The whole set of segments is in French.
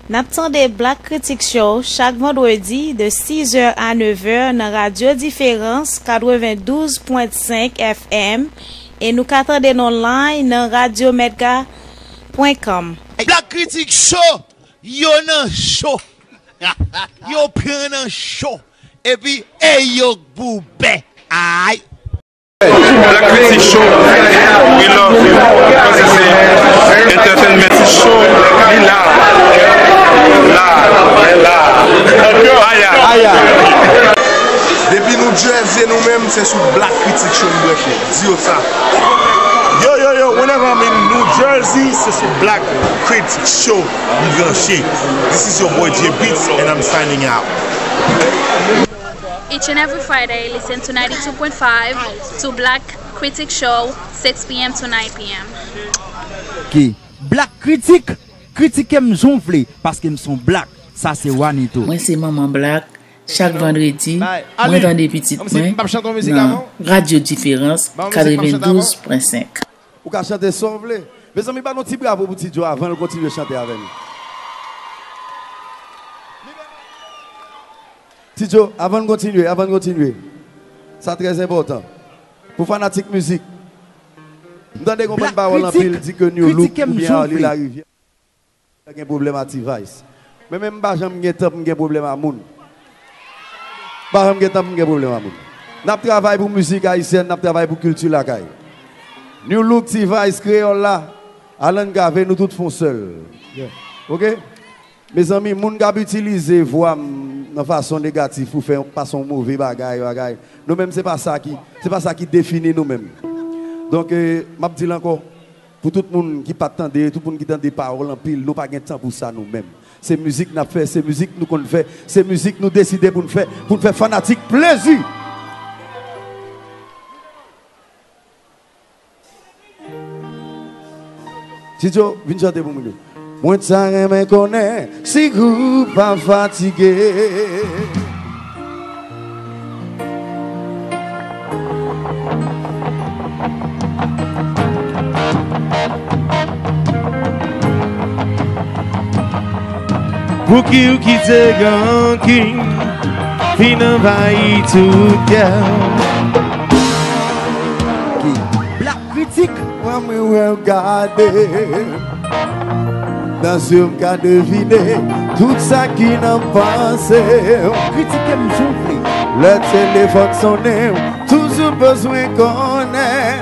N'attendez Black Critic Show chaque vendredi de 6h à 9h dans Radio Différence 92.5 FM et nous qu'attendez online dans radiomedga.com. Black Critic Show, yo nan show. Yo prend un show. Et puis, yo boubé. Aïe. Black Critic Show, we love you. Because it's an entertainment show. Depuis New Jersey, nous-mêmes, c'est sur Black Critic Show. Dis ça. Yo, whenever I'm in New Jersey, c'est sur Black Critic Show. This is your boy J Beats, and I'm signing out. Each and every Friday, listen to 92.5 to Black Critic Show, 6 p.m. to 9 p.m. Okay. Black Critic, critique me jonfler parce qu'ils sont black. Ça c'est Juanito. Moi c'est Maman Black. Chaque vendredi, moi dans des petites mains, Radio Différence 92.5. Ou ka chanter son vle. Mes amis, ba non ti bravo pour ti Joe avant de continuer à chanter avec nous. Ti Joe, avant de continuer. Ça très important. Pour fanatique musique. Nous avons des compagnies paroles en pile dit que nous look ou bien la rivière. Il y a un problème à T-Vice. Mais même pas jamais un problème à moun. Pas jamais un problème à moun. N'a travail pour musique haïtienne, n'a travail pour culture la caille. New look T-Vice créole là, Alain Gavé nous tous font seul. OK? Mes amis, moun gab utiliser voix de façon négative pour faire façon mauvais bagaille. Nous même c'est pas ça qui définit nous mêmes. Donc m'a dit encore pour tout le monde qui pas attendre, tout le monde qui entend des paroles en pile, nous pas gain temps pour ça nous mêmes. C'est musique n'a fait, c'est musique nous qu'on fait, c'est musique nous décider pour nous faire fanatique plaisir. Tito, viens chanter pour nous. Moi ça me connaît, si groupe pas fatigué. Pour qui ou qui te ganking, fin envahi tout cœur. Black Critic, moi me regarder. Dans ce cas deviner tout ça qui n'en pense. Critique me souffle. Le téléphone sonne, toujours besoin qu'on ait.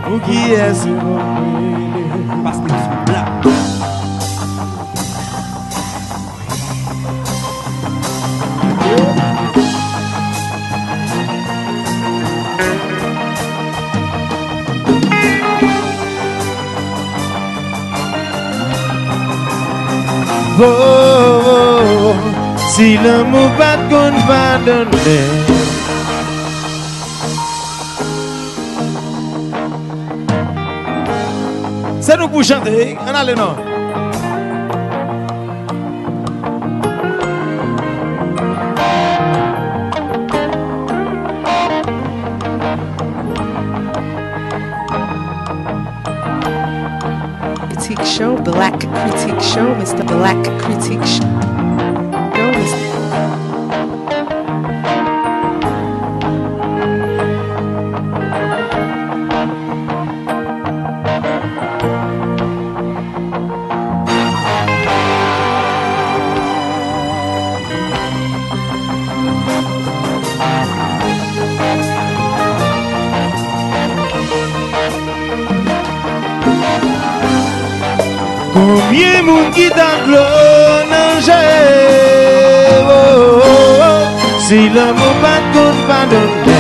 Pour qui est-ce parce qu'ils sont blancs. Oh, si l'amour pas qu'on va donner. C'est nous pour chanter, on a le nom. Critique Show, Black Critique Show, Mr. Black Critique Show. Combien moun qui t'englobe si l'amour pas qu'on va donner.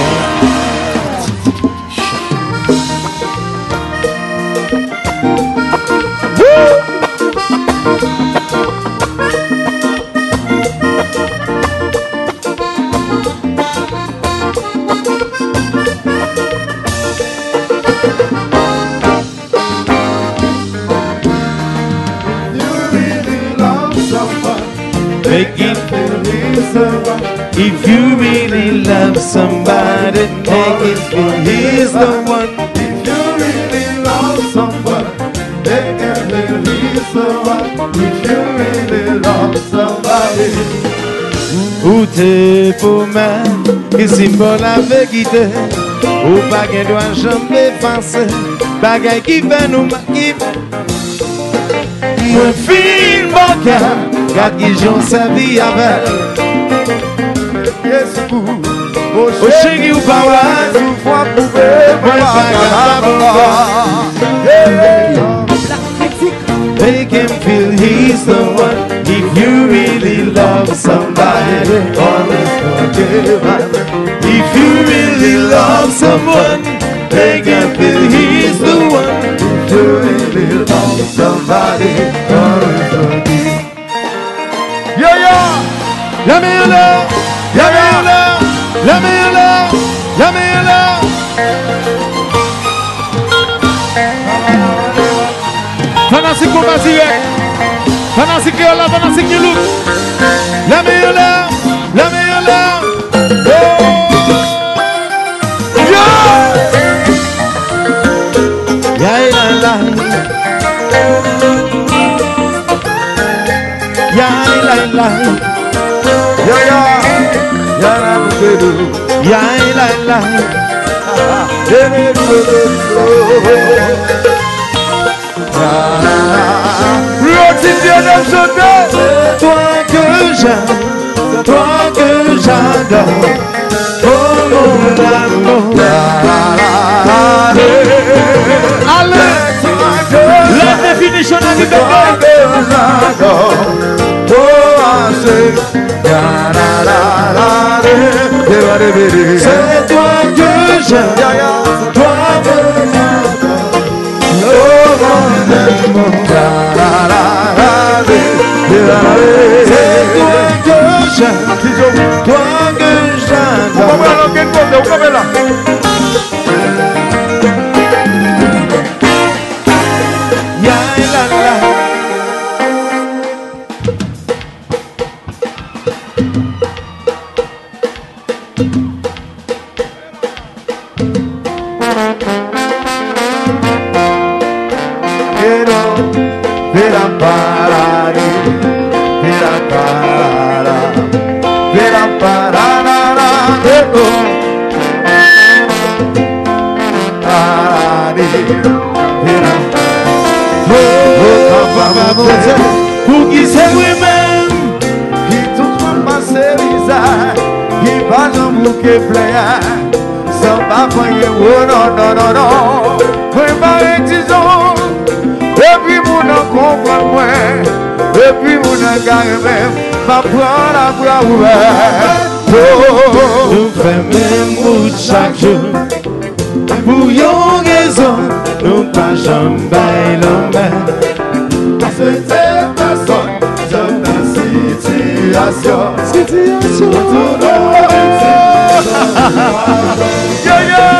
If you really love somebody, make it feel he's the one. If you really love someone, they can he's the one. If you really love somebody. Ou te pour moi, qui symbole avec guidé. Ou pas qu'un doit jamais penser. Bagay qui fait nous qui moi film mon cœur. Garde qui j'en sa vie avec. Yes, vous. Au chéri ou pas ouais. Sous foi pouvez Make him feel he's the one. If you really love somebody, always forgive. If you really love someone, make him feel he's the one. If you really love somebody, always forgive. Yo yo, la meilleure l'heure, la meilleure l'heure, la meilleure l'heure, la meilleure l'heure. Fanastique combat direct, fanastique là, fanastique du look. La meilleure l'heure, la meilleure l'heure. Ya la la, ya la la, ya ya, ya la mukedo, ya la la, c'est toi que j'aime, toi que j'adore, oh mon amour. Allez, la définition de la liberté. C'est toi que j'aime, toi que j'adore, oh mon amour. C'est toi que j'aime, toi que j'adore. Ya la la. Pour qui c'est moi-même qui tout le monde passe visage, qui passe un bouquet plein, sans pas faire oh non non non non, préparer disons, et puis mon en comprend moi, et puis mon en gagne même, ma prendre la bras ouvert. Nous faisons même route chaque jour, pour une raison, nous pas jamais bailler l'homme. Cette personne, j'aime la situation. Yeah, yeah.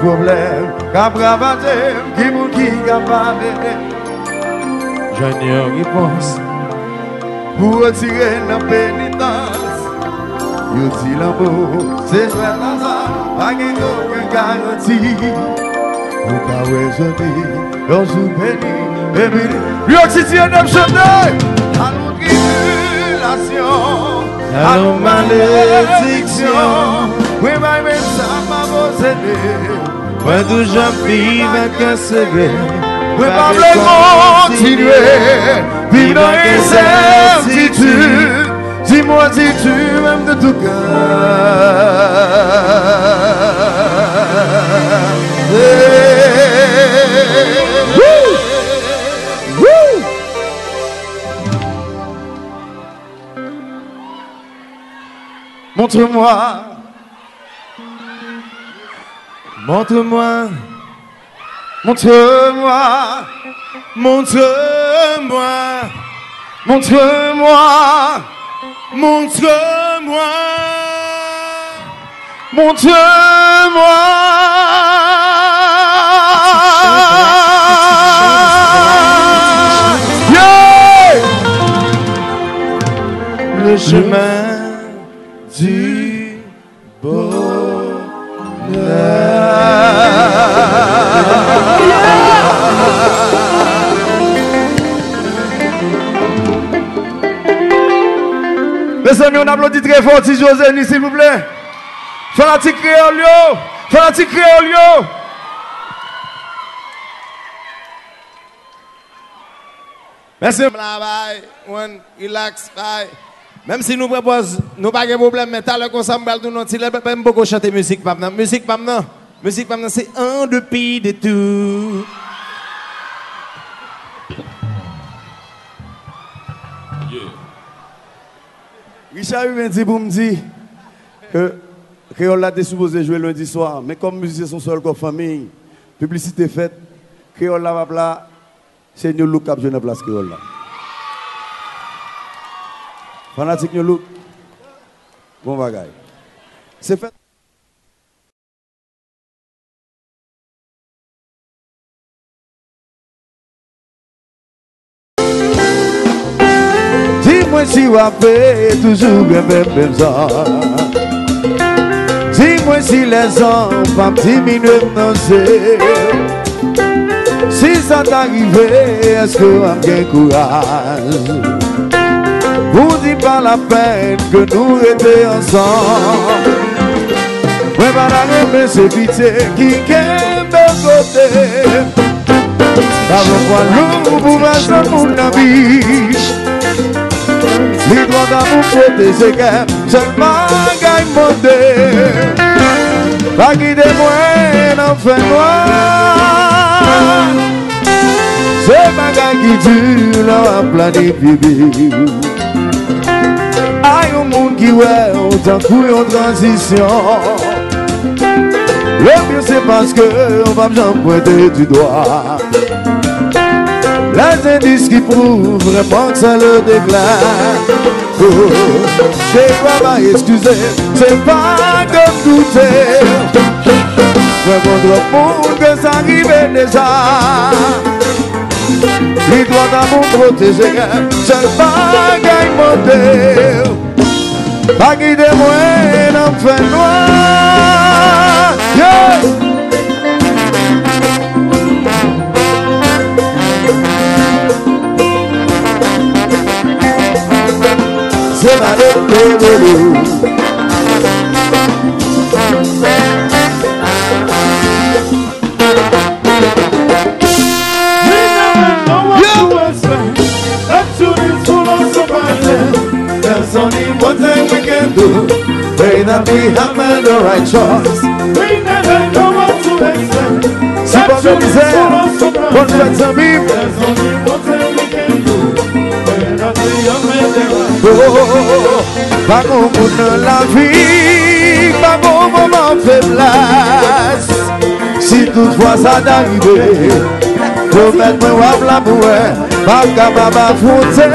Problème, cabravater, qui vous qui capable. J'en ai une réponse. Pour retirer la pénitence, you dit l'amour, c'est faire la salle, pas aucune garantie. Vous pouvez raisonner, dans une béni, et puis, you dit un homme chanté, à nos tribulations, à nos malédictions, oui, mais ça m'a posé. Moi toujours vivre avec un secret. Oui, pas continuer, vivre dans l'incertitude. Dis-moi si tu m'aimes de tout cœur. Montre-moi. Montre-moi. Montre-moi, montre-moi, montre-moi, montre-moi, montre-moi. Le chemin du mes amis, on applaudit très fort si José, s'il vous plaît. Fanatique créole, yo! Fanatique créole, yo! Merci. Bye. One, relax, bye. Même si nous proposons, nous pas de problème, mais t'as le consomme, nous n'avons beaucoup chanter musique, pas musique, pas non. Musique, pas c'est un depuis de tout. Richard m'a dit pour me dire que Créole a supposé jouer lundi soir, mais comme musiciens sont seuls comme famille, publicité faite, Créole là va là, c'est New Look qui a joué dans la place Créole là. Fanatique New Look, bon bagaille. C'est fait. Dis-moi si vous avez toujours le même ça. Dis-moi si les enfants diminuent dans ce. Si ça t'arrivait, est-ce que vous avez courage? Vous dites pas la peine que nous étions ensemble. Oui, madame, c'est pitié qui est de côté. D'abord, nous pour passer mon ami. Les droits d'amour protéger, seulement gagne mon dé. Pas guider moi, n'en fait noir. C'est ma gagne qui dure, la planifiée. Aïe, au monde qui ouais, autant couille en transition. Le mieux c'est parce que on va me pointer du doigt. Les indices qui prouvent vraiment que c'est le déclin. Oh, j'ai pas à excuser, c'est pas de douter. Mais contre le monde que ça arrive déjà. Les droits d'amour protégés, seul bagaille modèle. Pas guider moi, n'en fait noir. Yeah. C'est ma lettre. There's only one thing we can do. Pray that we have made the right choice. We never know what to expect. Si pas de misère, bonne fête sans bim. There's only one thing we can do. Pray that we have made the right choice. Pas bon pour la vie, pas bon moment faiblesse. Si toutefois ça t'arrive, promets-moi la bouée, pas capable d'affronter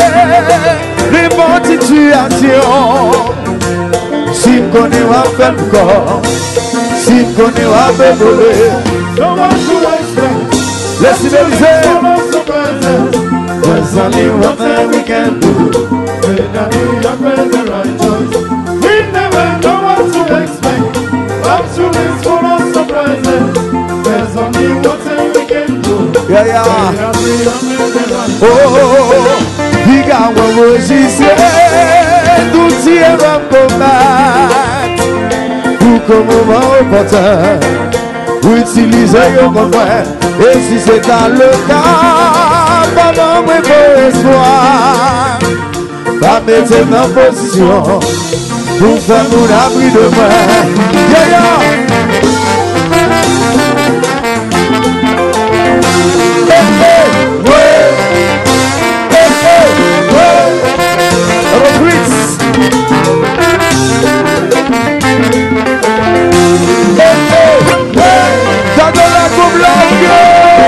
les bonnes situations. Si je connais à faire le corps, si je connais à faire voler, laissez-moi dire. There's only one thing we can do. Pray that we have made the right choice. We never know what to expect. Absolutely full of surprises. There's only one thing we can do. Yeah, yeah. Pray that we have made the right choice. Oh. Diga où hoje c'est tout si elle va combattre pour comme moment opportun pour utiliser au moment et si c'est dans le cas pas moi pour espoir pas mettre en position pour faire mon abri de moi. Yeah, yeah. Dans la coupe longue.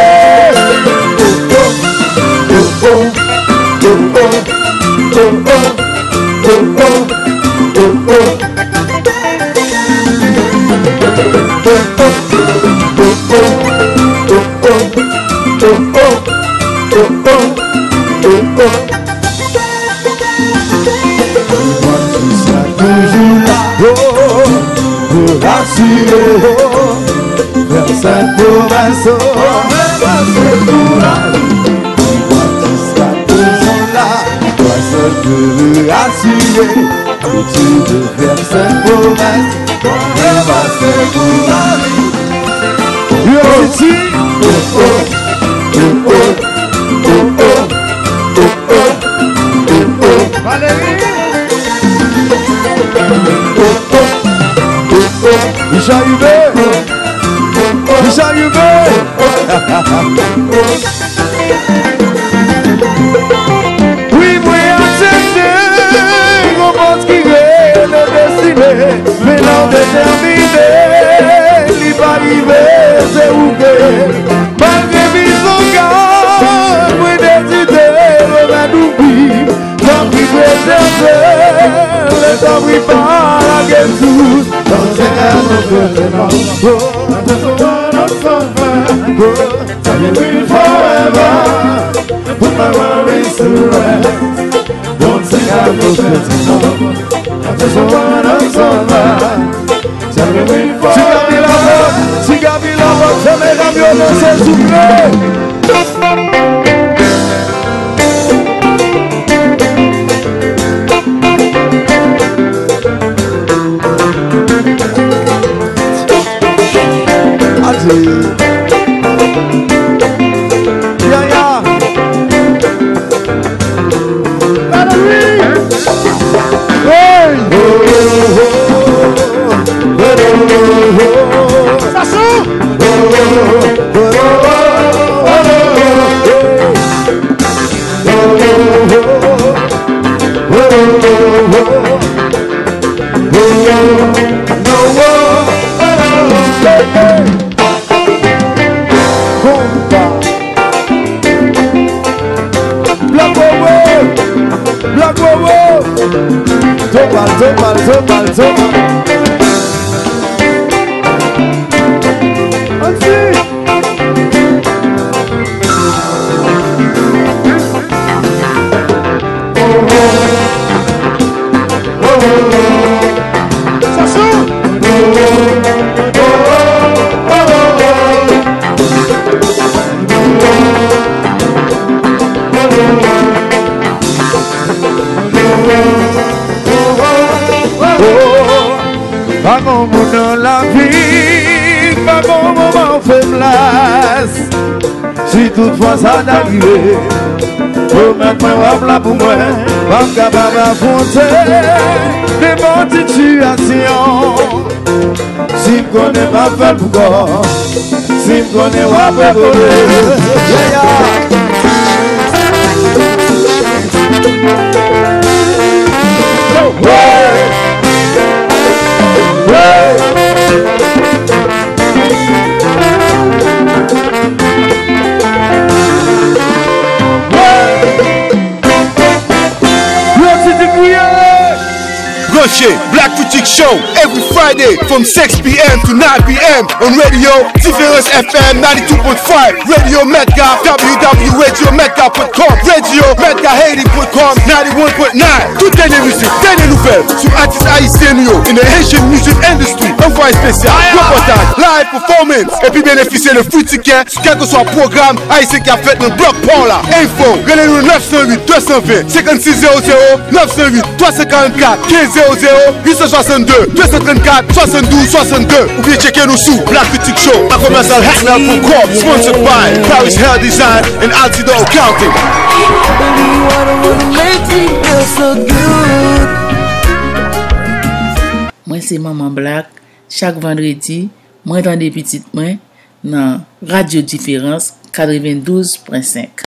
vers cette promesse, c'est pour la vie. Jusqu'à tout son là, toi seul peux le rassurer. Et tu veux faire cette promesse, c'est pour la vie. Yo, si, Valérie, oui, moi accepté, comment ce qui est le destiné, mais non déterminé, il va arriver, c'est où que, malgré mes engagements, moi décidé, remède oubli, tant qu'il préserve, le temps qui parle à Jésus, dans ses rêves, forever, put my worries to rest. Don't say I will get enough. I just wanna survive. Tell me we forever. Si Gabi la voix, tell me I'm your dancer to play. Si toutefois ça n'arrive, promettre-moi là pour moi, pas capable d'affronter des bonnes situations. Si je connais pas fait pourquoi, si je connais pas fait Black Critic Show every Friday from 6 p.m. to 9 p.m. on Radio Différence FM 92.5, Radio Metcalf, www.radiometcalf.com, Radio Metcalf.com 91.9. Toutes les musiques, les nouvelles sur artistes haïtiens in the Haitian music industry. Envoyé spécial, reportage, live performance et puis bénéficier de free tickets sur quel que soit le programme haïtien qui a fait dans le bloc Paul là. Info, relais-nous 908 220 5600 908 354 1500 862 234 72 62 ou bien checker nous sous Black Critic Show à commercial hacknell.com, sponsored by Paris Hair Design and Altido Accounting. Moi c'est Maman Black. Chaque vendredi, moi dans des petites mains dans Radio Différence 92.5.